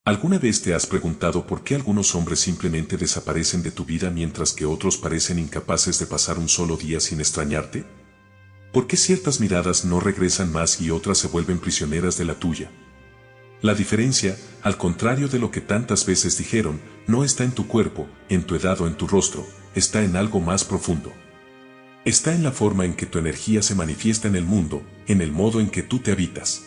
¿Alguna vez te has preguntado por qué algunos hombres simplemente desaparecen de tu vida mientras que otros parecen incapaces de pasar un solo día sin extrañarte? ¿Por qué ciertas miradas no regresan más y otras se vuelven prisioneras de la tuya? La diferencia, al contrario de lo que tantas veces dijeron, no está en tu cuerpo, en tu edad o en tu rostro, está en algo más profundo. Está en la forma en que tu energía se manifiesta en el mundo, en el modo en que tú te habitas.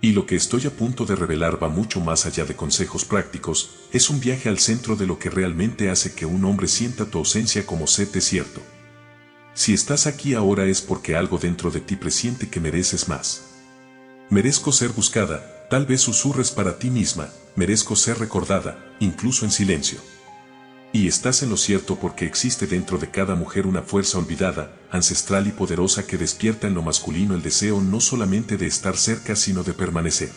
Y lo que estoy a punto de revelar va mucho más allá de consejos prácticos, es un viaje al centro de lo que realmente hace que un hombre sienta tu ausencia como sed desierto. Si estás aquí ahora es porque algo dentro de ti presiente que mereces más. Merezco ser buscada, tal vez susurres para ti misma, merezco ser recordada, incluso en silencio. Y estás en lo cierto porque existe dentro de cada mujer una fuerza olvidada, ancestral y poderosa que despierta en lo masculino el deseo no solamente de estar cerca sino de permanecer.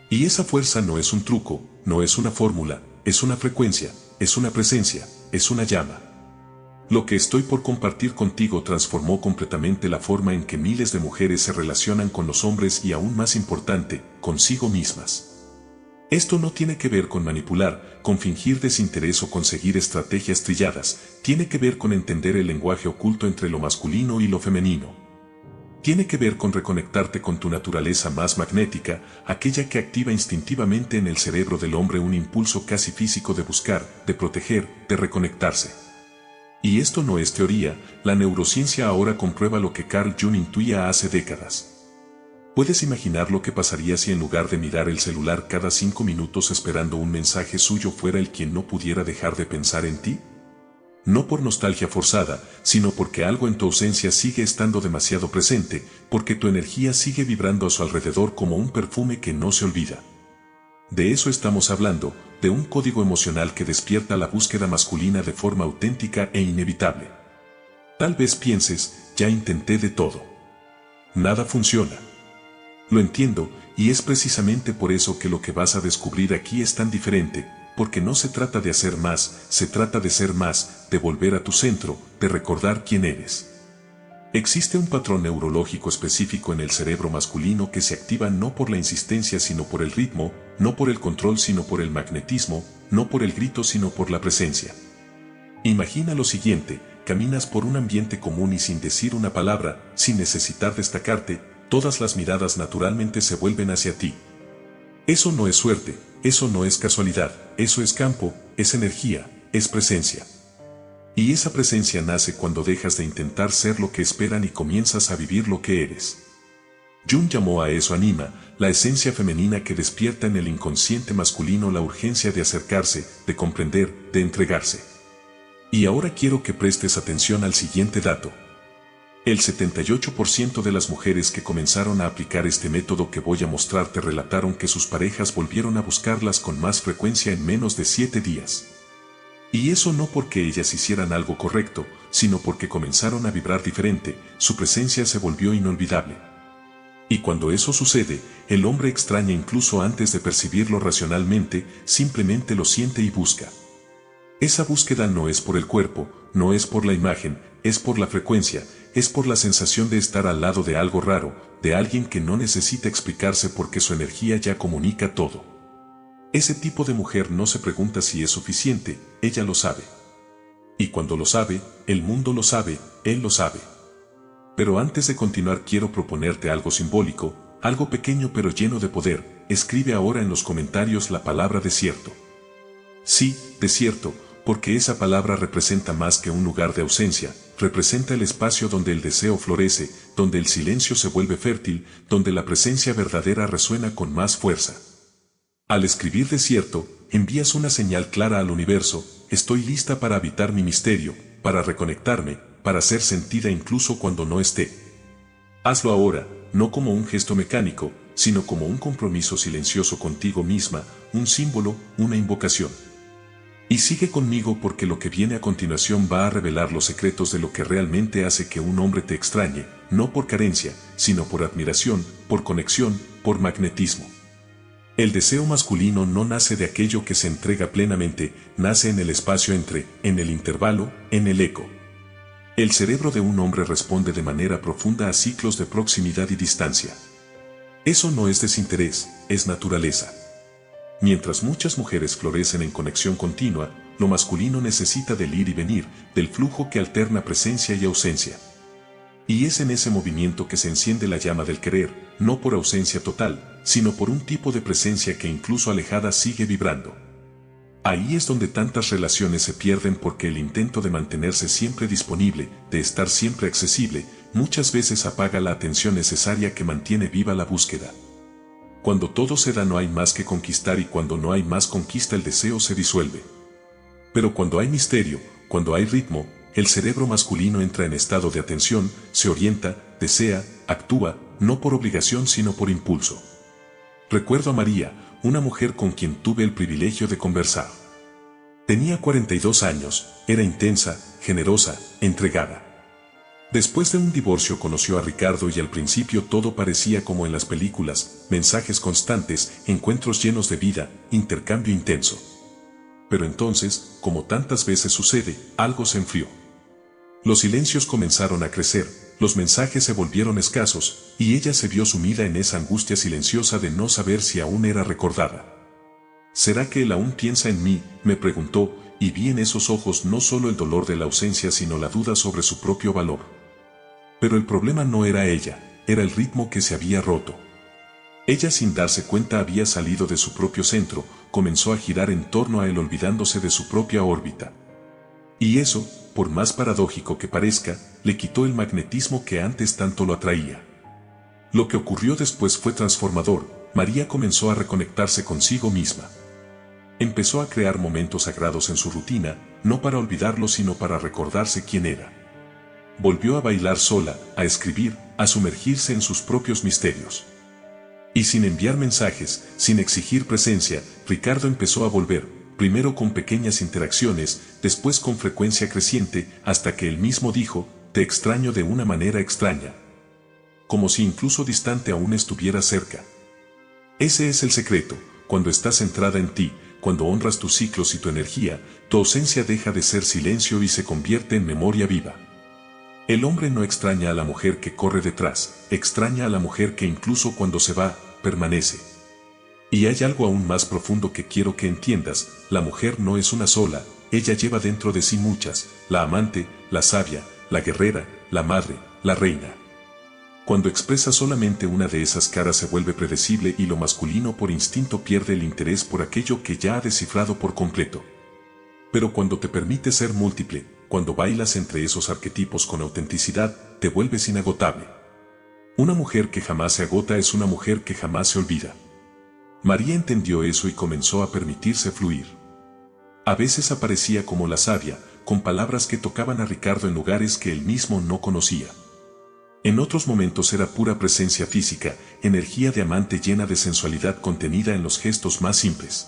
Y esa fuerza no es un truco, no es una fórmula, es una frecuencia, es una presencia, es una llama. Lo que estoy por compartir contigo transformó completamente la forma en que miles de mujeres se relacionan con los hombres y aún más importante, consigo mismas. Esto no tiene que ver con manipular, con fingir desinterés o conseguir estrategias trilladas, tiene que ver con entender el lenguaje oculto entre lo masculino y lo femenino. Tiene que ver con reconectarte con tu naturaleza más magnética, aquella que activa instintivamente en el cerebro del hombre un impulso casi físico de buscar, de proteger, de reconectarse. Y esto no es teoría, la neurociencia ahora comprueba lo que Carl Jung intuía hace décadas. ¿Puedes imaginar lo que pasaría si en lugar de mirar el celular cada 5 minutos esperando un mensaje suyo fuera el quien no pudiera dejar de pensar en ti? No por nostalgia forzada, sino porque algo en tu ausencia sigue estando demasiado presente, porque tu energía sigue vibrando a su alrededor como un perfume que no se olvida. De eso estamos hablando, de un código emocional que despierta la búsqueda masculina de forma auténtica e inevitable. Tal vez pienses, ya intenté de todo. Nada funciona. Lo entiendo, y es precisamente por eso que lo que vas a descubrir aquí es tan diferente, porque no se trata de hacer más, se trata de ser más, de volver a tu centro, de recordar quién eres. Existe un patrón neurológico específico en el cerebro masculino que se activa no por la insistencia sino por el ritmo, no por el control sino por el magnetismo, no por el grito sino por la presencia. Imagina lo siguiente, caminas por un ambiente común y sin decir una palabra, sin necesitar destacarte, todas las miradas naturalmente se vuelven hacia ti. Eso no es suerte, eso no es casualidad, eso es campo, es energía, es presencia. Y esa presencia nace cuando dejas de intentar ser lo que esperan y comienzas a vivir lo que eres. Jung llamó a eso anima, la esencia femenina que despierta en el inconsciente masculino la urgencia de acercarse, de comprender, de entregarse. Y ahora quiero que prestes atención al siguiente dato. El 78% de las mujeres que comenzaron a aplicar este método que voy a mostrarte relataron que sus parejas volvieron a buscarlas con más frecuencia en menos de 7 días. Y eso no porque ellas hicieran algo correcto, sino porque comenzaron a vibrar diferente, su presencia se volvió inolvidable. Y cuando eso sucede, el hombre extraña incluso antes de percibirlo racionalmente, simplemente lo siente y busca. Esa búsqueda no es por el cuerpo, no es por la imagen, es por la frecuencia, es por la sensación de estar al lado de algo raro, de alguien que no necesita explicarse porque su energía ya comunica todo. Ese tipo de mujer no se pregunta si es suficiente, ella lo sabe. Y cuando lo sabe, el mundo lo sabe, él lo sabe. Pero antes de continuar quiero proponerte algo simbólico, algo pequeño pero lleno de poder. Escribe ahora en los comentarios la palabra desierto. Sí, desierto, porque esa palabra representa más que un lugar de ausencia, representa el espacio donde el deseo florece, donde el silencio se vuelve fértil, donde la presencia verdadera resuena con más fuerza. Al escribir desierto, envías una señal clara al universo, estoy lista para habitar mi misterio, para reconectarme, para ser sentida incluso cuando no esté. Hazlo ahora, no como un gesto mecánico, sino como un compromiso silencioso contigo misma, un símbolo, una invocación. Y sigue conmigo porque lo que viene a continuación va a revelar los secretos de lo que realmente hace que un hombre te extrañe, no por carencia, sino por admiración, por conexión, por magnetismo. El deseo masculino no nace de aquello que se entrega plenamente, nace en el espacio entre, en el intervalo, en el eco. El cerebro de un hombre responde de manera profunda a ciclos de proximidad y distancia. Eso no es desinterés, es naturaleza. Mientras muchas mujeres florecen en conexión continua, lo masculino necesita del ir y venir, del flujo que alterna presencia y ausencia. Y es en ese movimiento que se enciende la llama del querer, no por ausencia total, sino por un tipo de presencia que incluso alejada sigue vibrando. Ahí es donde tantas relaciones se pierden porque el intento de mantenerse siempre disponible, de estar siempre accesible, muchas veces apaga la atención necesaria que mantiene viva la búsqueda. Cuando todo se da no hay más que conquistar y cuando no hay más conquista el deseo se disuelve. Pero cuando hay misterio, cuando hay ritmo, el cerebro masculino entra en estado de atención, se orienta, desea, actúa, no por obligación sino por impulso. Recuerdo a María, una mujer con quien tuve el privilegio de conversar. Tenía 42 años, era intensa, generosa, entregada. Después de un divorcio conoció a Ricardo y al principio todo parecía como en las películas, mensajes constantes, encuentros llenos de vida, intercambio intenso. Pero entonces, como tantas veces sucede, algo se enfrió. Los silencios comenzaron a crecer, los mensajes se volvieron escasos, y ella se vio sumida en esa angustia silenciosa de no saber si aún era recordada. ¿Será que él aún piensa en mí?, me preguntó, y vi en esos ojos no solo el dolor de la ausencia sino la duda sobre su propio valor. Pero el problema no era ella, era el ritmo que se había roto. Ella sin darse cuenta había salido de su propio centro, comenzó a girar en torno a él olvidándose de su propia órbita. Y eso, por más paradójico que parezca, le quitó el magnetismo que antes tanto lo atraía. Lo que ocurrió después fue transformador. María comenzó a reconectarse consigo misma. Empezó a crear momentos sagrados en su rutina, no para olvidarlo sino para recordarse quién era. Volvió a bailar sola, a escribir, a sumergirse en sus propios misterios. Y sin enviar mensajes, sin exigir presencia, Ricardo empezó a volver, primero con pequeñas interacciones, después con frecuencia creciente, hasta que él mismo dijo, te extraño de una manera extraña. Como si incluso distante aún estuviera cerca. Ese es el secreto, cuando estás centrada en ti, cuando honras tus ciclos y tu energía, tu ausencia deja de ser silencio y se convierte en memoria viva. El hombre no extraña a la mujer que corre detrás, extraña a la mujer que incluso cuando se va, permanece. Y hay algo aún más profundo que quiero que entiendas, la mujer no es una sola, ella lleva dentro de sí muchas, la amante, la sabia, la guerrera, la madre, la reina. Cuando expresa solamente una de esas caras se vuelve predecible y lo masculino por instinto pierde el interés por aquello que ya ha descifrado por completo. Pero cuando te permites ser múltiple, cuando bailas entre esos arquetipos con autenticidad, te vuelves inagotable. Una mujer que jamás se agota es una mujer que jamás se olvida. María entendió eso y comenzó a permitirse fluir. A veces aparecía como la sabia, con palabras que tocaban a Ricardo en lugares que él mismo no conocía. En otros momentos era pura presencia física, energía de amante llena de sensualidad contenida en los gestos más simples.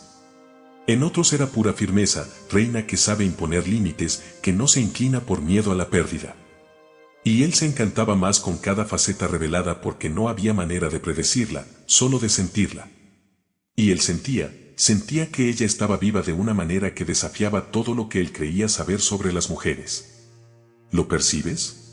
En otros era pura firmeza, reina que sabe imponer límites, que no se inclina por miedo a la pérdida. Y él se encantaba más con cada faceta revelada porque no había manera de predecirla, solo de sentirla. Y él sentía que ella estaba viva de una manera que desafiaba todo lo que él creía saber sobre las mujeres. ¿Lo percibes?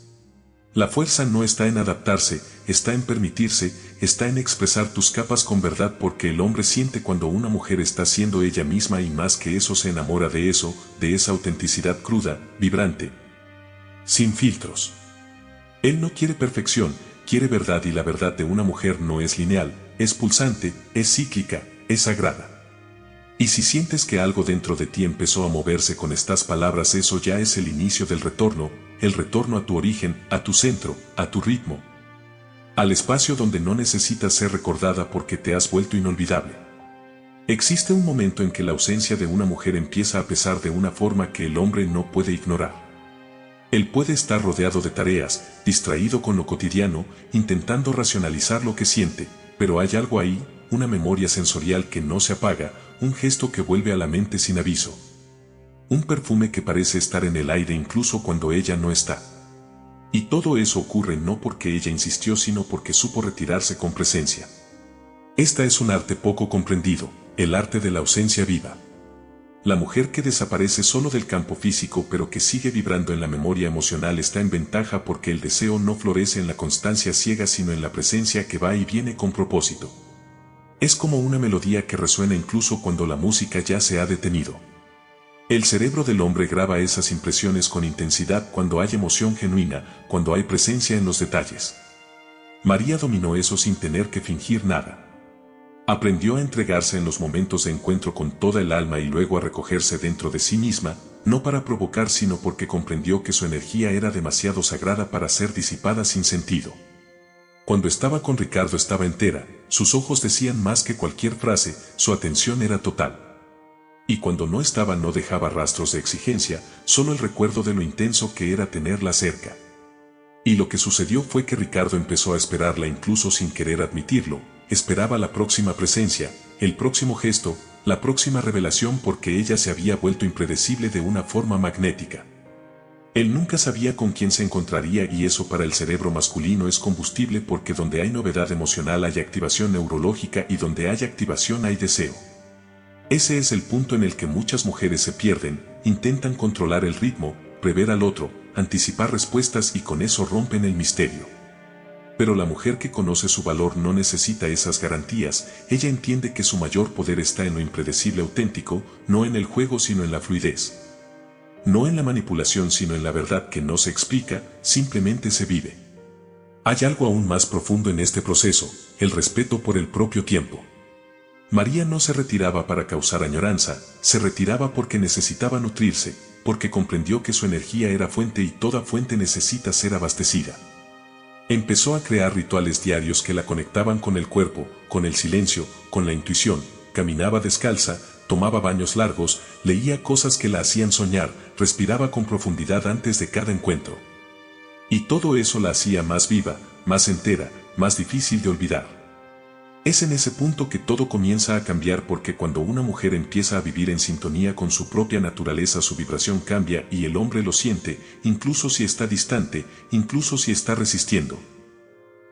La fuerza no está en adaptarse, está en permitirse, está en expresar tus capas con verdad porque el hombre siente cuando una mujer está siendo ella misma y más que eso se enamora de eso, de esa autenticidad cruda, vibrante. Sin filtros. Él no quiere perfección, quiere verdad y la verdad de una mujer no es lineal, es pulsante, es cíclica, es sagrada. Y si sientes que algo dentro de ti empezó a moverse con estas palabras, eso ya es el inicio del retorno, el retorno a tu origen, a tu centro, a tu ritmo. Al espacio donde no necesitas ser recordada porque te has vuelto inolvidable. Existe un momento en que la ausencia de una mujer empieza a pesar de una forma que el hombre no puede ignorar. Él puede estar rodeado de tareas, distraído con lo cotidiano, intentando racionalizar lo que siente, pero hay algo ahí, una memoria sensorial que no se apaga, un gesto que vuelve a la mente sin aviso. Un perfume que parece estar en el aire incluso cuando ella no está. Y todo eso ocurre no porque ella insistió sino porque supo retirarse con presencia. Esta es un arte poco comprendido, el arte de la ausencia viva. La mujer que desaparece solo del campo físico pero que sigue vibrando en la memoria emocional está en ventaja porque el deseo no florece en la constancia ciega sino en la presencia que va y viene con propósito. Es como una melodía que resuena incluso cuando la música ya se ha detenido. El cerebro del hombre graba esas impresiones con intensidad cuando hay emoción genuina, cuando hay presencia en los detalles. María dominó eso sin tener que fingir nada. Aprendió a entregarse en los momentos de encuentro con toda el alma y luego a recogerse dentro de sí misma, no para provocar sino porque comprendió que su energía era demasiado sagrada para ser disipada sin sentido. Cuando estaba con Ricardo estaba entera, sus ojos decían más que cualquier frase, su atención era total. Y cuando no estaba no dejaba rastros de exigencia, solo el recuerdo de lo intenso que era tenerla cerca. Y lo que sucedió fue que Ricardo empezó a esperarla incluso sin querer admitirlo, esperaba la próxima presencia, el próximo gesto, la próxima revelación porque ella se había vuelto impredecible de una forma magnética. Él nunca sabía con quién se encontraría y eso para el cerebro masculino es combustible porque donde hay novedad emocional hay activación neurológica y donde hay activación hay deseo. Ese es el punto en el que muchas mujeres se pierden, intentan controlar el ritmo, prever al otro, anticipar respuestas y con eso rompen el misterio. Pero la mujer que conoce su valor no necesita esas garantías, ella entiende que su mayor poder está en lo impredecible auténtico, no en el juego sino en la fluidez. No en la manipulación sino en la verdad que no se explica, simplemente se vive. Hay algo aún más profundo en este proceso, el respeto por el propio tiempo. María no se retiraba para causar añoranza, se retiraba porque necesitaba nutrirse, porque comprendió que su energía era fuente y toda fuente necesita ser abastecida. Empezó a crear rituales diarios que la conectaban con el cuerpo, con el silencio, con la intuición, caminaba descalza, tomaba baños largos, leía cosas que la hacían soñar, respiraba con profundidad antes de cada encuentro. Y todo eso la hacía más viva, más entera, más difícil de olvidar. Es en ese punto que todo comienza a cambiar porque cuando una mujer empieza a vivir en sintonía con su propia naturaleza su vibración cambia y el hombre lo siente, incluso si está distante, incluso si está resistiendo.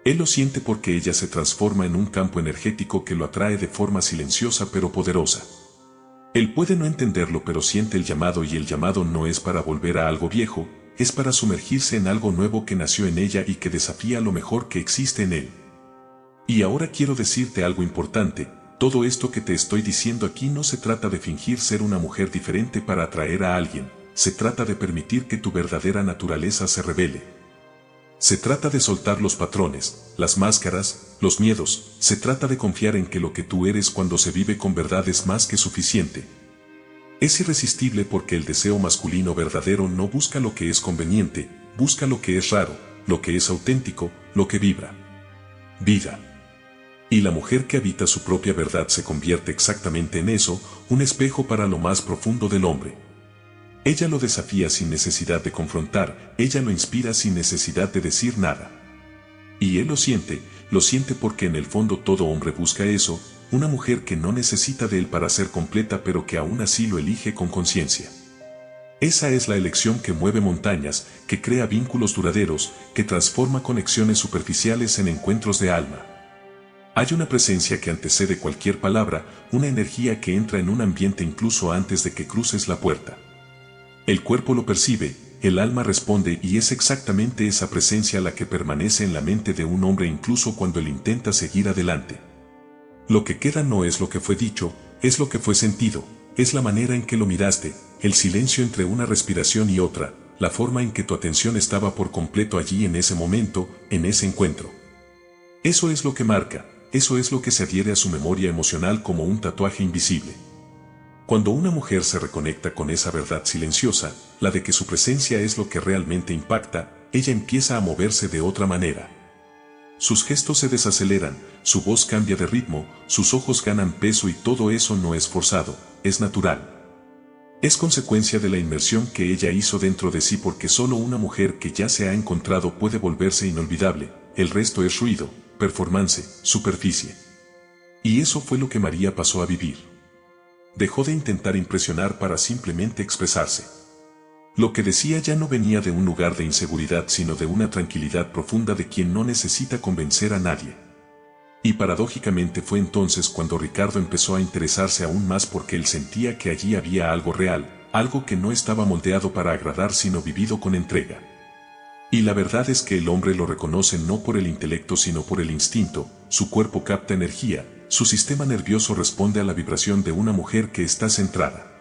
Él lo siente porque ella se transforma en un campo energético que lo atrae de forma silenciosa pero poderosa. Él puede no entenderlo pero siente el llamado y el llamado no es para volver a algo viejo, es para sumergirse en algo nuevo que nació en ella y que desafía lo mejor que existe en él. Y ahora quiero decirte algo importante, todo esto que te estoy diciendo aquí no se trata de fingir ser una mujer diferente para atraer a alguien, se trata de permitir que tu verdadera naturaleza se revele. Se trata de soltar los patrones, las máscaras, los miedos, se trata de confiar en que lo que tú eres cuando se vive con verdad es más que suficiente. Es irresistible porque el deseo masculino verdadero no busca lo que es conveniente, busca lo que es raro, lo que es auténtico, lo que vibra. Vida. Y la mujer que habita su propia verdad se convierte exactamente en eso, un espejo para lo más profundo del hombre. Ella lo desafía sin necesidad de confrontar, ella lo inspira sin necesidad de decir nada. Y él lo siente porque en el fondo todo hombre busca eso, una mujer que no necesita de él para ser completa pero que aún así lo elige con conciencia. Esa es la elección que mueve montañas, que crea vínculos duraderos, que transforma conexiones superficiales en encuentros de alma. Hay una presencia que antecede cualquier palabra, una energía que entra en un ambiente incluso antes de que cruces la puerta. El cuerpo lo percibe, el alma responde y es exactamente esa presencia la que permanece en la mente de un hombre incluso cuando él intenta seguir adelante. Lo que queda no es lo que fue dicho, es lo que fue sentido, es la manera en que lo miraste, el silencio entre una respiración y otra, la forma en que tu atención estaba por completo allí en ese momento, en ese encuentro. Eso es lo que marca. Eso es lo que se adhiere a su memoria emocional como un tatuaje invisible. Cuando una mujer se reconecta con esa verdad silenciosa, la de que su presencia es lo que realmente impacta, ella empieza a moverse de otra manera. Sus gestos se desaceleran, su voz cambia de ritmo, sus ojos ganan peso y todo eso no es forzado, es natural. Es consecuencia de la inmersión que ella hizo dentro de sí porque solo una mujer que ya se ha encontrado puede volverse inolvidable, el resto es ruido, performance, superficie. Y eso fue lo que María pasó a vivir. Dejó de intentar impresionar para simplemente expresarse. Lo que decía ya no venía de un lugar de inseguridad sino de una tranquilidad profunda de quien no necesita convencer a nadie. Y paradójicamente fue entonces cuando Ricardo empezó a interesarse aún más porque él sentía que allí había algo real, algo que no estaba moldeado para agradar sino vivido con entrega. Y la verdad es que el hombre lo reconoce no por el intelecto sino por el instinto, su cuerpo capta energía, su sistema nervioso responde a la vibración de una mujer que está centrada.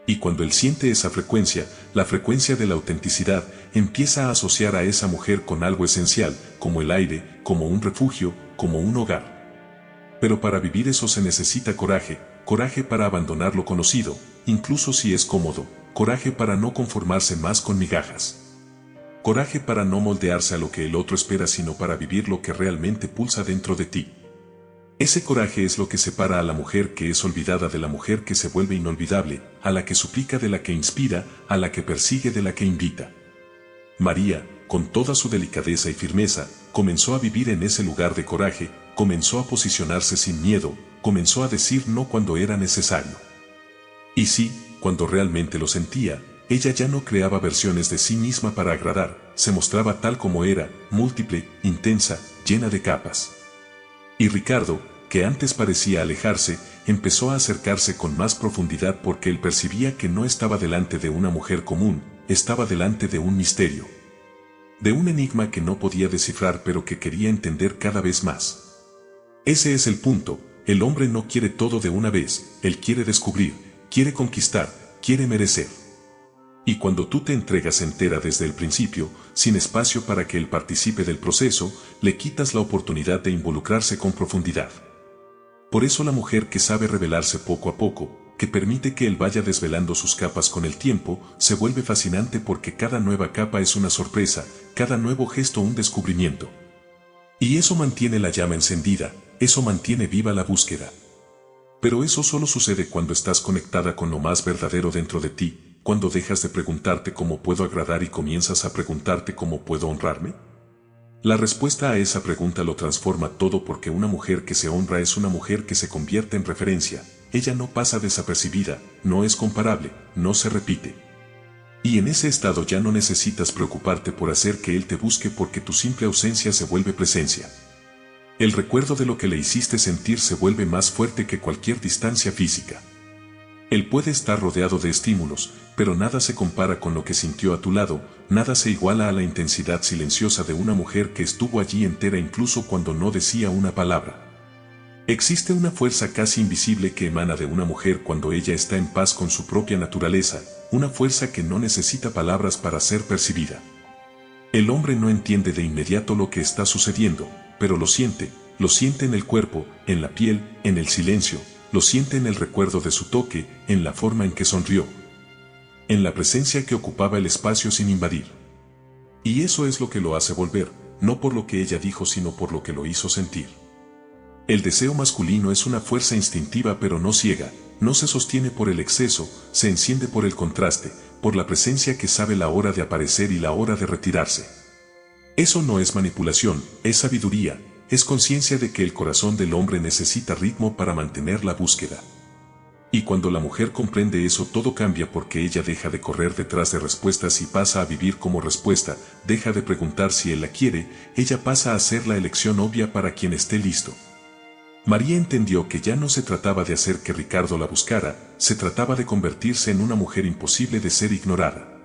Y cuando él siente esa frecuencia, la frecuencia de la autenticidad, empieza a asociar a esa mujer con algo esencial, como el aire, como un refugio, como un hogar. Pero para vivir eso se necesita coraje, coraje para abandonar lo conocido, incluso si es cómodo, coraje para no conformarse más con migajas. Coraje para no moldearse a lo que el otro espera, sino para vivir lo que realmente pulsa dentro de ti. Ese coraje es lo que separa a la mujer que es olvidada de la mujer que se vuelve inolvidable, a la que suplica de la que inspira, a la que persigue de la que invita. María, con toda su delicadeza y firmeza, comenzó a vivir en ese lugar de coraje, comenzó a posicionarse sin miedo, comenzó a decir no cuando era necesario. Y sí, cuando realmente lo sentía, ella ya no creaba versiones de sí misma para agradar, se mostraba tal como era, múltiple, intensa, llena de capas. Y Ricardo, que antes parecía alejarse, empezó a acercarse con más profundidad porque él percibía que no estaba delante de una mujer común, estaba delante de un misterio. De un enigma que no podía descifrar pero que quería entender cada vez más. Ese es el punto, el hombre no quiere todo de una vez, él quiere descubrir, quiere conquistar, quiere merecer. Y cuando tú te entregas entera desde el principio, sin espacio para que él participe del proceso, le quitas la oportunidad de involucrarse con profundidad. Por eso la mujer que sabe revelarse poco a poco, que permite que él vaya desvelando sus capas con el tiempo, se vuelve fascinante porque cada nueva capa es una sorpresa, cada nuevo gesto un descubrimiento. Y eso mantiene la llama encendida, eso mantiene viva la búsqueda. Pero eso solo sucede cuando estás conectada con lo más verdadero dentro de ti, cuando dejas de preguntarte cómo puedo agradar y comienzas a preguntarte cómo puedo honrarme. La respuesta a esa pregunta lo transforma todo porque una mujer que se honra es una mujer que se convierte en referencia, ella no pasa desapercibida, no es comparable, no se repite. Y en ese estado ya no necesitas preocuparte por hacer que él te busque porque tu simple ausencia se vuelve presencia. El recuerdo de lo que le hiciste sentir se vuelve más fuerte que cualquier distancia física. Él puede estar rodeado de estímulos, pero nada se compara con lo que sintió a tu lado, nada se iguala a la intensidad silenciosa de una mujer que estuvo allí entera incluso cuando no decía una palabra. Existe una fuerza casi invisible que emana de una mujer cuando ella está en paz con su propia naturaleza, una fuerza que no necesita palabras para ser percibida. El hombre no entiende de inmediato lo que está sucediendo, pero lo siente en el cuerpo, en la piel, en el silencio, lo siente en el recuerdo de su toque, en la forma en que sonrió, en la presencia que ocupaba el espacio sin invadir. Y eso es lo que lo hace volver, no por lo que ella dijo sino por lo que lo hizo sentir. El deseo masculino es una fuerza instintiva pero no ciega, no se sostiene por el exceso, se enciende por el contraste, por la presencia que sabe la hora de aparecer y la hora de retirarse. Eso no es manipulación, es sabiduría, es conciencia de que el corazón del hombre necesita ritmo para mantener la búsqueda. Y cuando la mujer comprende eso todo cambia porque ella deja de correr detrás de respuestas y pasa a vivir como respuesta, deja de preguntar si él la quiere, ella pasa a ser la elección obvia para quien esté listo. María entendió que ya no se trataba de hacer que Ricardo la buscara, se trataba de convertirse en una mujer imposible de ser ignorada.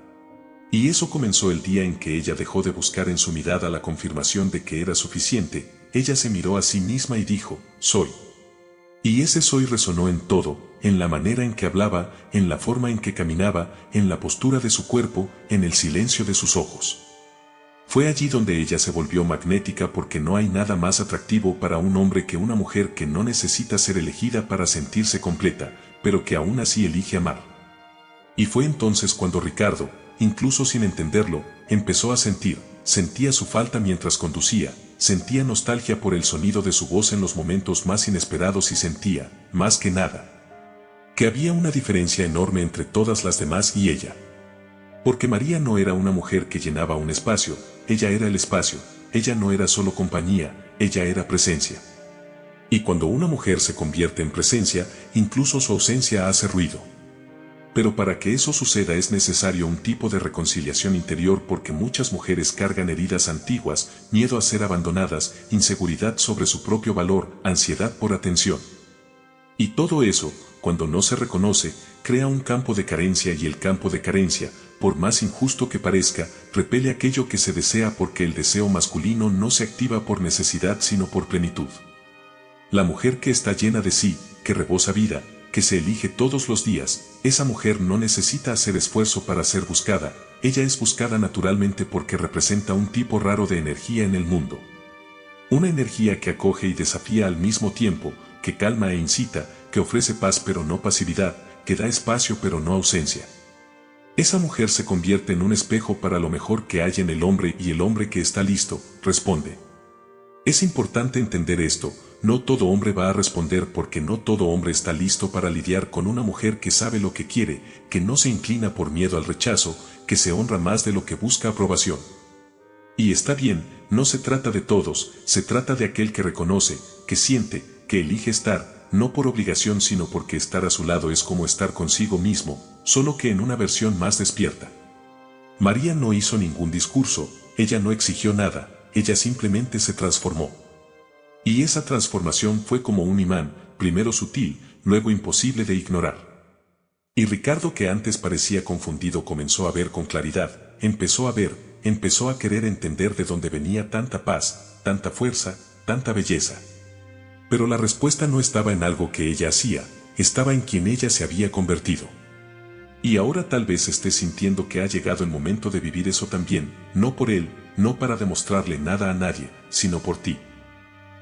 Y eso comenzó el día en que ella dejó de buscar en su mirada la confirmación de que era suficiente, ella se miró a sí misma y dijo, soy. Y ese soy resonó en todo, en la manera en que hablaba, en la forma en que caminaba, en la postura de su cuerpo, en el silencio de sus ojos. Fue allí donde ella se volvió magnética porque no hay nada más atractivo para un hombre que una mujer que no necesita ser elegida para sentirse completa, pero que aún así elige amar. Y fue entonces cuando Ricardo, incluso sin entenderlo, empezó a sentía su falta mientras conducía, sentía nostalgia por el sonido de su voz en los momentos más inesperados y sentía, más que nada, que había una diferencia enorme entre todas las demás y ella. Porque María no era una mujer que llenaba un espacio, ella era el espacio, ella no era solo compañía, ella era presencia. Y cuando una mujer se convierte en presencia, incluso su ausencia hace ruido. Pero para que eso suceda es necesario un tipo de reconciliación interior porque muchas mujeres cargan heridas antiguas, miedo a ser abandonadas, inseguridad sobre su propio valor, ansiedad por atención. Y todo eso, cuando no se reconoce, crea un campo de carencia y el campo de carencia, por más injusto que parezca, repele aquello que se desea porque el deseo masculino no se activa por necesidad sino por plenitud. La mujer que está llena de sí, que rebosa vida, que se elige todos los días, esa mujer no necesita hacer esfuerzo para ser buscada, ella es buscada naturalmente porque representa un tipo raro de energía en el mundo. Una energía que acoge y desafía al mismo tiempo, que calma e incita, que ofrece paz pero no pasividad, que da espacio pero no ausencia. Esa mujer se convierte en un espejo para lo mejor que hay en el hombre y el hombre que está listo, responde. Es importante entender esto, no todo hombre va a responder porque no todo hombre está listo para lidiar con una mujer que sabe lo que quiere, que no se inclina por miedo al rechazo, que se honra más de lo que busca aprobación. Y está bien, no se trata de todos, se trata de aquel que reconoce, que siente, que elige estar, no por obligación sino porque estar a su lado es como estar consigo mismo, solo que en una versión más despierta. María no hizo ningún discurso, ella no exigió nada, ella simplemente se transformó. Y esa transformación fue como un imán, primero sutil, luego imposible de ignorar. Y Ricardo, que antes parecía confundido, comenzó a ver con claridad, empezó a ver, empezó a querer entender de dónde venía tanta paz, tanta fuerza, tanta belleza. Pero la respuesta no estaba en algo que ella hacía, estaba en quien ella se había convertido. Y ahora tal vez estés sintiendo que ha llegado el momento de vivir eso también, no por él, no para demostrarle nada a nadie, sino por ti.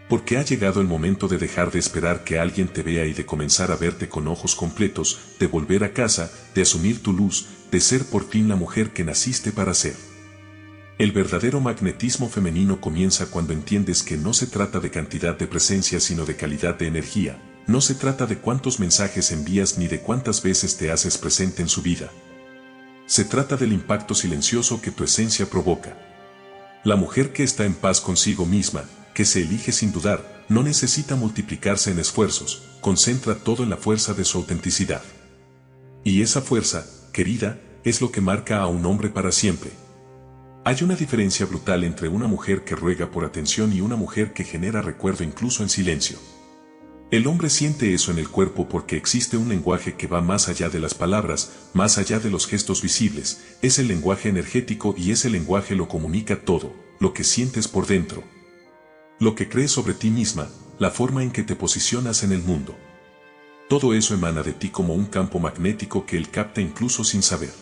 Porque ha llegado el momento de dejar de esperar que alguien te vea y de comenzar a verte con ojos completos, de volver a casa, de asumir tu luz, de ser por fin la mujer que naciste para ser. El verdadero magnetismo femenino comienza cuando entiendes que no se trata de cantidad de presencia sino de calidad de energía, no se trata de cuántos mensajes envías ni de cuántas veces te haces presente en su vida. Se trata del impacto silencioso que tu esencia provoca. La mujer que está en paz consigo misma, que se elige sin dudar, no necesita multiplicarse en esfuerzos, concentra todo en la fuerza de su autenticidad. Y esa fuerza, querida, es lo que marca a un hombre para siempre. Hay una diferencia brutal entre una mujer que ruega por atención y una mujer que genera recuerdo incluso en silencio. El hombre siente eso en el cuerpo porque existe un lenguaje que va más allá de las palabras, más allá de los gestos visibles, es el lenguaje energético y ese lenguaje lo comunica todo, lo que sientes por dentro. Lo que crees sobre ti misma, la forma en que te posicionas en el mundo. Todo eso emana de ti como un campo magnético que él capta incluso sin saber.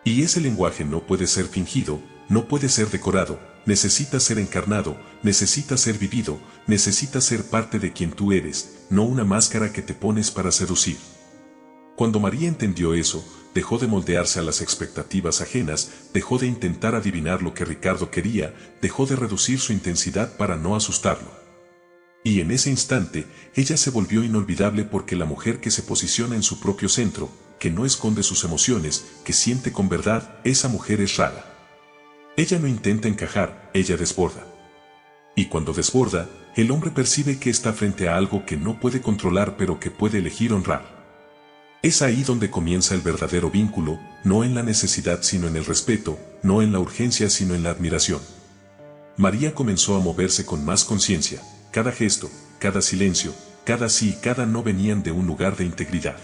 Y ese lenguaje no puede ser fingido, no puede ser decorado, necesita ser encarnado, necesita ser vivido, necesita ser parte de quien tú eres, no una máscara que te pones para seducir. Cuando María entendió eso, dejó de moldearse a las expectativas ajenas, dejó de intentar adivinar lo que Ricardo quería, dejó de reducir su intensidad para no asustarlo. Y en ese instante, ella se volvió inolvidable porque la mujer que se posiciona en su propio centro, que no esconde sus emociones, que siente con verdad, esa mujer es rara. Ella no intenta encajar, ella desborda. Y cuando desborda, el hombre percibe que está frente a algo que no puede controlar pero que puede elegir honrar. Es ahí donde comienza el verdadero vínculo, no en la necesidad sino en el respeto, no en la urgencia sino en la admiración. María comenzó a moverse con más conciencia, cada gesto, cada silencio, cada sí y cada no venían de un lugar de integridad.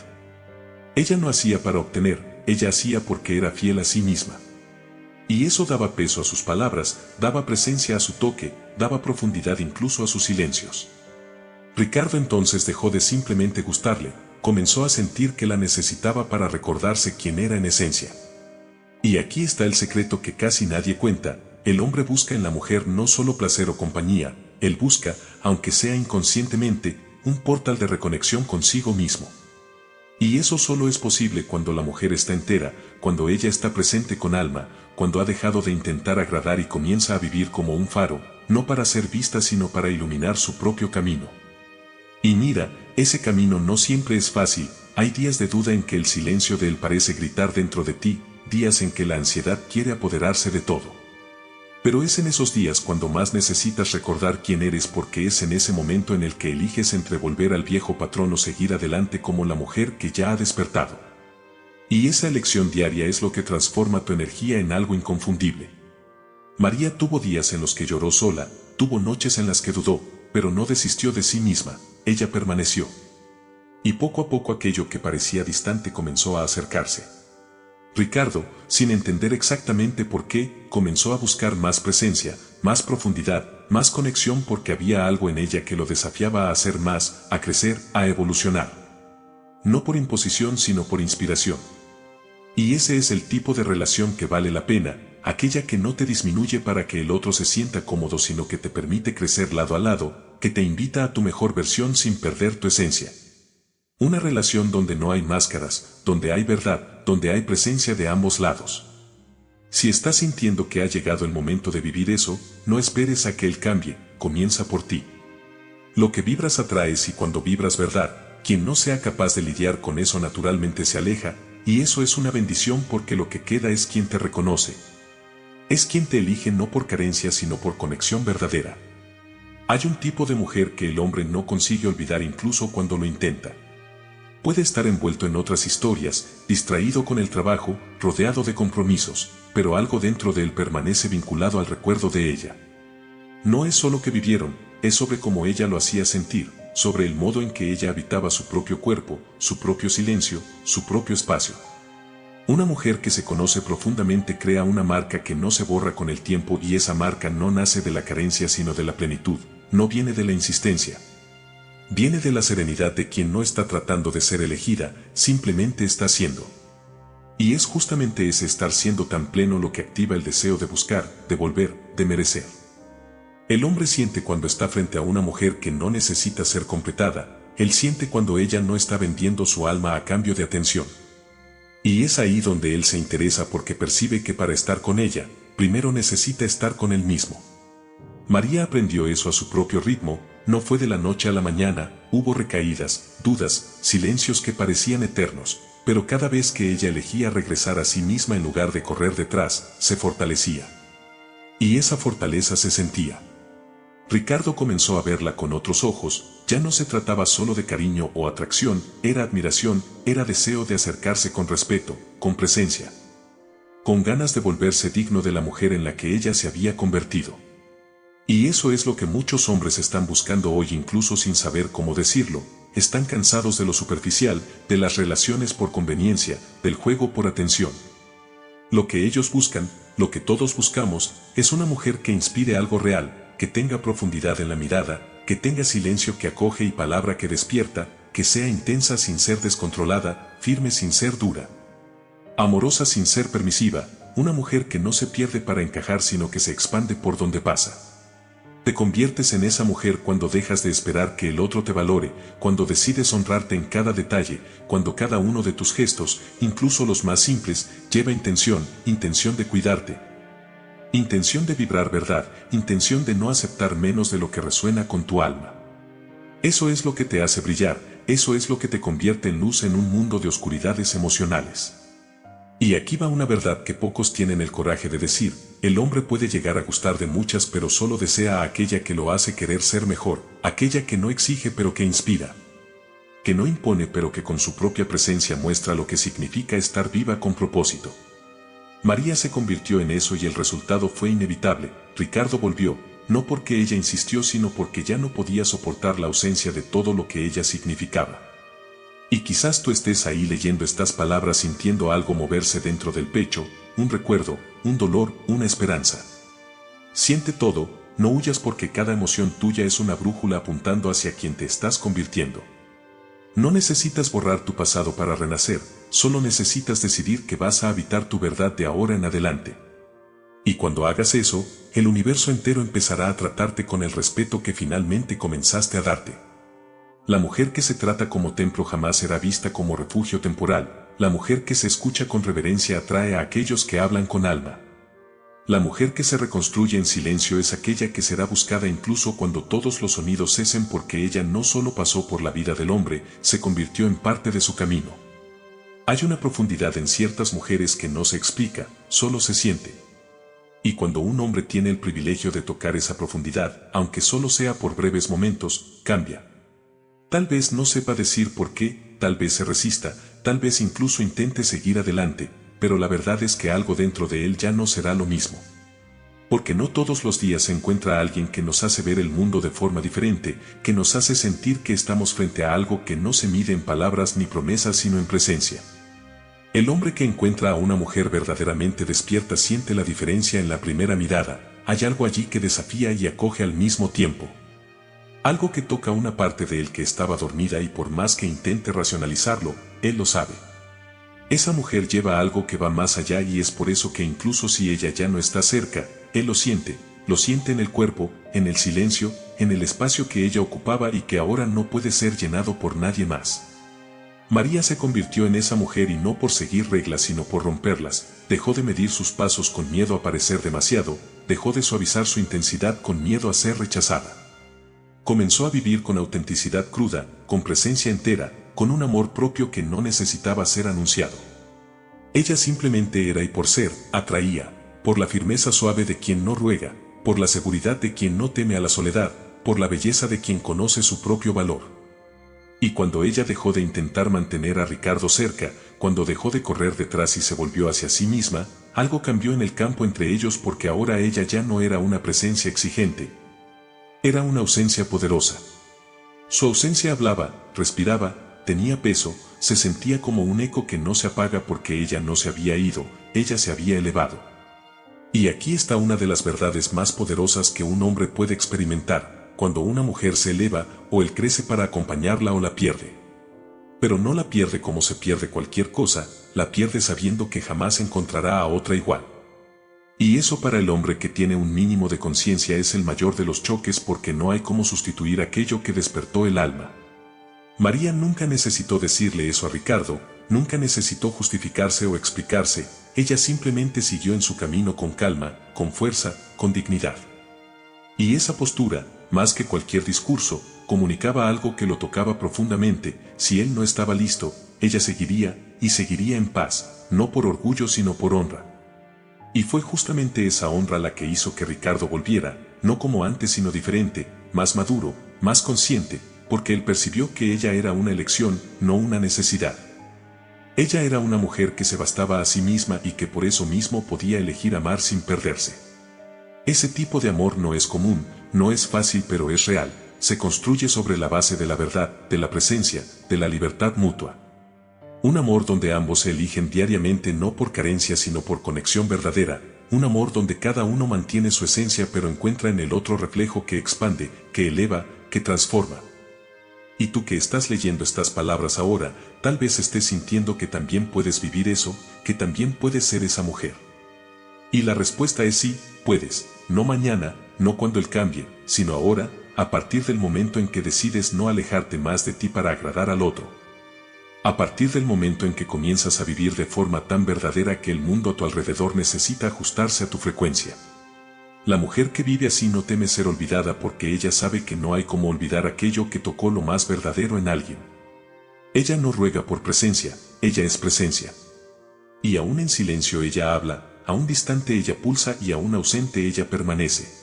Ella no hacía para obtener, ella hacía porque era fiel a sí misma. Y eso daba peso a sus palabras, daba presencia a su toque, daba profundidad incluso a sus silencios. Ricardo entonces dejó de simplemente gustarle, comenzó a sentir que la necesitaba para recordarse quién era en esencia. Y aquí está el secreto que casi nadie cuenta, el hombre busca en la mujer no solo placer o compañía, él busca, aunque sea inconscientemente, un portal de reconexión consigo mismo. Y eso solo es posible cuando la mujer está entera, cuando ella está presente con alma, cuando ha dejado de intentar agradar y comienza a vivir como un faro, no para ser vista sino para iluminar su propio camino. Y mira, ese camino no siempre es fácil, hay días de duda en que el silencio de él parece gritar dentro de ti, días en que la ansiedad quiere apoderarse de todo. Pero es en esos días cuando más necesitas recordar quién eres porque es en ese momento en el que eliges entre volver al viejo patrón o seguir adelante como la mujer que ya ha despertado. Y esa elección diaria es lo que transforma tu energía en algo inconfundible. María tuvo días en los que lloró sola, tuvo noches en las que dudó, pero no desistió de sí misma, ella permaneció. Y poco a poco aquello que parecía distante comenzó a acercarse. Ricardo, sin entender exactamente por qué, comenzó a buscar más presencia, más profundidad, más conexión porque había algo en ella que lo desafiaba a hacer más, a crecer, a evolucionar. No por imposición sino por inspiración. Y ese es el tipo de relación que vale la pena, aquella que no te disminuye para que el otro se sienta cómodo sino que te permite crecer lado a lado, que te invita a tu mejor versión sin perder tu esencia. Una relación donde no hay máscaras, donde hay verdad, donde hay presencia de ambos lados. Si estás sintiendo que ha llegado el momento de vivir eso, no esperes a que él cambie, comienza por ti. Lo que vibras atraes y cuando vibras verdad, quien no sea capaz de lidiar con eso naturalmente se aleja, y eso es una bendición porque lo que queda es quien te reconoce. Es quien te elige no por carencia sino por conexión verdadera. Hay un tipo de mujer que el hombre no consigue olvidar incluso cuando lo intenta. Puede estar envuelto en otras historias, distraído con el trabajo, rodeado de compromisos, pero algo dentro de él permanece vinculado al recuerdo de ella. No es solo que vivieron, es sobre cómo ella lo hacía sentir, sobre el modo en que ella habitaba su propio cuerpo, su propio silencio, su propio espacio. Una mujer que se conoce profundamente crea una marca que no se borra con el tiempo y esa marca no nace de la carencia sino de la plenitud, no viene de la insistencia. Viene de la serenidad de quien no está tratando de ser elegida, simplemente está siendo. Y es justamente ese estar siendo tan pleno lo que activa el deseo de buscar, de volver, de merecer. El hombre siente cuando está frente a una mujer que no necesita ser completada, él siente cuando ella no está vendiendo su alma a cambio de atención. Y es ahí donde él se interesa porque percibe que para estar con ella, primero necesita estar con él mismo. María aprendió eso a su propio ritmo, no fue de la noche a la mañana, hubo recaídas, dudas, silencios que parecían eternos, pero cada vez que ella elegía regresar a sí misma en lugar de correr detrás, se fortalecía. Y esa fortaleza se sentía. Ricardo comenzó a verla con otros ojos, ya no se trataba solo de cariño o atracción, era admiración, era deseo de acercarse con respeto, con presencia. Con ganas de volverse digno de la mujer en la que ella se había convertido. Y eso es lo que muchos hombres están buscando hoy incluso sin saber cómo decirlo, están cansados de lo superficial, de las relaciones por conveniencia, del juego por atención. Lo que ellos buscan, lo que todos buscamos, es una mujer que inspire algo real, que tenga profundidad en la mirada, que tenga silencio que acoge y palabra que despierta, que sea intensa sin ser descontrolada, firme sin ser dura. Amorosa sin ser permisiva, una mujer que no se pierde para encajar sino que se expande por donde pasa. Te conviertes en esa mujer cuando dejas de esperar que el otro te valore, cuando decides honrarte en cada detalle, cuando cada uno de tus gestos, incluso los más simples, lleva intención, intención de cuidarte. Intención de vibrar verdad, intención de no aceptar menos de lo que resuena con tu alma. Eso es lo que te hace brillar, eso es lo que te convierte en luz en un mundo de oscuridades emocionales. Y aquí va una verdad que pocos tienen el coraje de decir, el hombre puede llegar a gustar de muchas pero solo desea a aquella que lo hace querer ser mejor, aquella que no exige pero que inspira. Que no impone pero que con su propia presencia muestra lo que significa estar viva con propósito. María se convirtió en eso y el resultado fue inevitable, Ricardo volvió, no porque ella insistió sino porque ya no podía soportar la ausencia de todo lo que ella significaba. Y quizás tú estés ahí leyendo estas palabras sintiendo algo moverse dentro del pecho, un recuerdo, un dolor, una esperanza. Siente todo, no huyas porque cada emoción tuya es una brújula apuntando hacia quien te estás convirtiendo. No necesitas borrar tu pasado para renacer, solo necesitas decidir que vas a habitar tu verdad de ahora en adelante. Y cuando hagas eso, el universo entero empezará a tratarte con el respeto que finalmente comenzaste a darte. La mujer que se trata como templo jamás será vista como refugio temporal, la mujer que se escucha con reverencia atrae a aquellos que hablan con alma. La mujer que se reconstruye en silencio es aquella que será buscada incluso cuando todos los sonidos cesen porque ella no solo pasó por la vida del hombre, se convirtió en parte de su camino. Hay una profundidad en ciertas mujeres que no se explica, solo se siente. Y cuando un hombre tiene el privilegio de tocar esa profundidad, aunque solo sea por breves momentos, cambia. Tal vez no sepa decir por qué, tal vez se resista, tal vez incluso intente seguir adelante, pero la verdad es que algo dentro de él ya no será lo mismo. Porque no todos los días se encuentra alguien que nos hace ver el mundo de forma diferente, que nos hace sentir que estamos frente a algo que no se mide en palabras ni promesas sino en presencia. El hombre que encuentra a una mujer verdaderamente despierta siente la diferencia en la primera mirada, hay algo allí que desafía y acoge al mismo tiempo. Algo que toca una parte de él que estaba dormida y por más que intente racionalizarlo, él lo sabe. Esa mujer lleva algo que va más allá y es por eso que incluso si ella ya no está cerca, él lo siente en el cuerpo, en el silencio, en el espacio que ella ocupaba y que ahora no puede ser llenado por nadie más. María se convirtió en esa mujer y no por seguir reglas sino por romperlas, dejó de medir sus pasos con miedo a parecer demasiado, dejó de suavizar su intensidad con miedo a ser rechazada. Comenzó a vivir con autenticidad cruda, con presencia entera, con un amor propio que no necesitaba ser anunciado. Ella simplemente era y por ser, atraía, por la firmeza suave de quien no ruega, por la seguridad de quien no teme a la soledad, por la belleza de quien conoce su propio valor. Y cuando ella dejó de intentar mantener a Ricardo cerca, cuando dejó de correr detrás y se volvió hacia sí misma, algo cambió en el campo entre ellos porque ahora ella ya no era una presencia exigente. Era una ausencia poderosa. Su ausencia hablaba, respiraba, tenía peso, se sentía como un eco que no se apaga porque ella no se había ido, ella se había elevado. Y aquí está una de las verdades más poderosas que un hombre puede experimentar, cuando una mujer se eleva, o él crece para acompañarla o la pierde. Pero no la pierde como se pierde cualquier cosa, la pierde sabiendo que jamás encontrará a otra igual. Y eso para el hombre que tiene un mínimo de conciencia es el mayor de los choques porque no hay cómo sustituir aquello que despertó el alma. María nunca necesitó decirle eso a Ricardo, nunca necesitó justificarse o explicarse, ella simplemente siguió en su camino con calma, con fuerza, con dignidad. Y esa postura, más que cualquier discurso, comunicaba algo que lo tocaba profundamente, si él no estaba listo, ella seguiría, y seguiría en paz, no por orgullo sino por honra. Y fue justamente esa honra la que hizo que Ricardo volviera, no como antes sino diferente, más maduro, más consciente, porque él percibió que ella era una elección, no una necesidad. Ella era una mujer que se bastaba a sí misma y que por eso mismo podía elegir amar sin perderse. Ese tipo de amor no es común, no es fácil pero es real, se construye sobre la base de la verdad, de la presencia, de la libertad mutua. Un amor donde ambos se eligen diariamente no por carencia sino por conexión verdadera, un amor donde cada uno mantiene su esencia pero encuentra en el otro reflejo que expande, que eleva, que transforma. Y tú que estás leyendo estas palabras ahora, tal vez estés sintiendo que también puedes vivir eso, que también puedes ser esa mujer. Y la respuesta es sí, puedes, no mañana, no cuando él cambie, sino ahora, a partir del momento en que decides no alejarte más de ti para agradar al otro. A partir del momento en que comienzas a vivir de forma tan verdadera que el mundo a tu alrededor necesita ajustarse a tu frecuencia. La mujer que vive así no teme ser olvidada porque ella sabe que no hay como olvidar aquello que tocó lo más verdadero en alguien. Ella no ruega por presencia, ella es presencia. Y aún en silencio ella habla, aún distante ella pulsa y aún ausente ella permanece.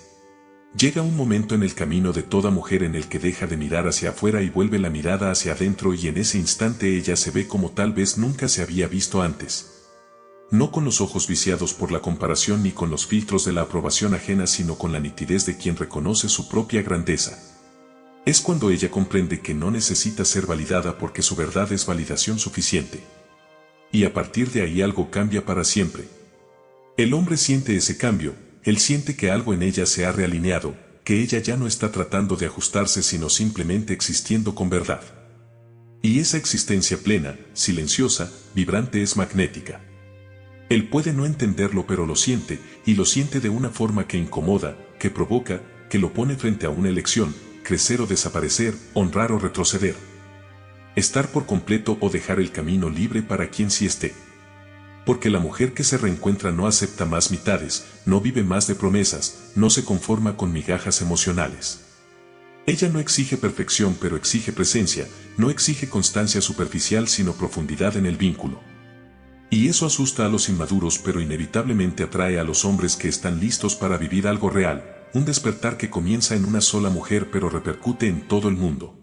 Llega un momento en el camino de toda mujer en el que deja de mirar hacia afuera y vuelve la mirada hacia adentro y en ese instante ella se ve como tal vez nunca se había visto antes. No con los ojos viciados por la comparación ni con los filtros de la aprobación ajena sino con la nitidez de quien reconoce su propia grandeza. Es cuando ella comprende que no necesita ser validada porque su verdad es validación suficiente. Y a partir de ahí algo cambia para siempre. El hombre siente ese cambio, él siente que algo en ella se ha realineado, que ella ya no está tratando de ajustarse sino simplemente existiendo con verdad. Y esa existencia plena, silenciosa, vibrante es magnética. Él puede no entenderlo pero lo siente, y lo siente de una forma que incomoda, que provoca, que lo pone frente a una elección, crecer o desaparecer, honrar o retroceder. Estar por completo o dejar el camino libre para quien sí esté. Porque la mujer que se reencuentra no acepta más mitades, no vive más de promesas, no se conforma con migajas emocionales. Ella no exige perfección pero exige presencia, no exige constancia superficial sino profundidad en el vínculo. Y eso asusta a los inmaduros pero inevitablemente atrae a los hombres que están listos para vivir algo real, un despertar que comienza en una sola mujer pero repercute en todo el mundo.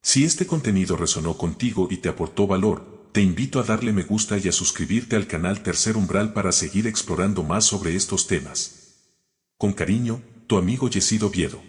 Si este contenido resonó contigo y te aportó valor, te invito a darle me gusta y a suscribirte al canal Tercer Umbral para seguir explorando más sobre estos temas. Con cariño, tu amigo Yesido Oviedo.